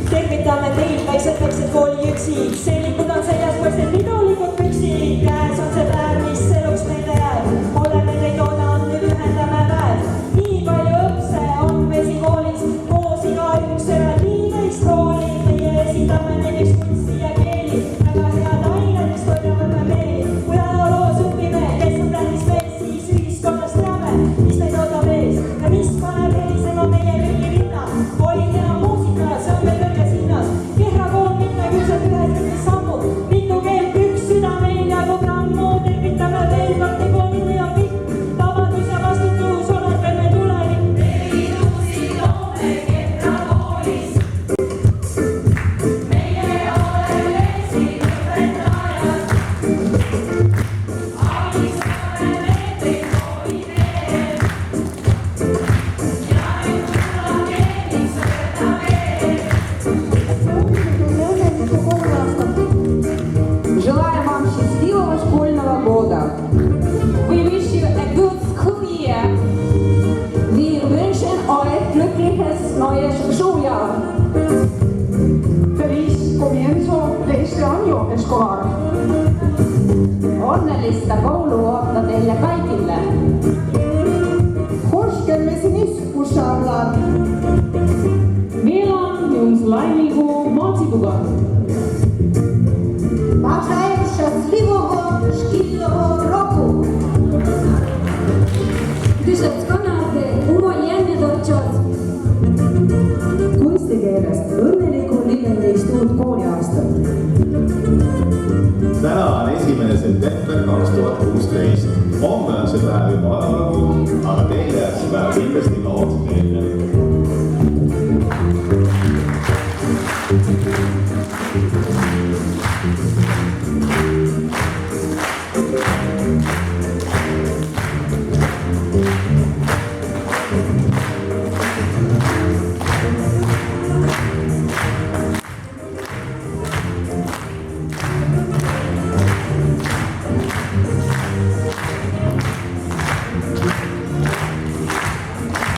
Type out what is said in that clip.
Tervitame teid, väiksed kooliüksid, sellikud on seljas poistel pidulikud püksid. Käes on see päev, mis eluks meile jääb. Oleme teid oodanud, nüüd ühendame väed. Nii palju õpse on meil siin koolis, koos igaüks eraldi meist hoolib. Meie esindame näiteks kunsti ja keeli, väga head ained, mis toidavad meeli. Kui ajaloos õpime, kes on tähtis mees, siis ühiskonnas teame, mis meid ootab ees ja mis paneb helisema meie kõigi rinna. Oi hea muusika, see on meil kõrges hinnas. Kehrakool, mitme küpsed ühed sammud, mitu keelt, üks süda meil jagu grammu. Tervitame veel kord, koolide ja pikk, vabadus ja vastutus oled veel meil tulevik. Tervitusi toome Kehrakoolis. Meie oleme siin õpetajad. Abistame meetreid kooli teed. Ja ühtla keelis öelda veel. Желаем вам счастливого школьного года. We wish you a good school year. Wir wünschen euch glückliches neues Schuljahr. Feliz comienzo de este año escolar. Onnellista kouluvuotta teille kaikille. Horskelmesiniskusarlan. Vielä on jums laimikuu maatikuga.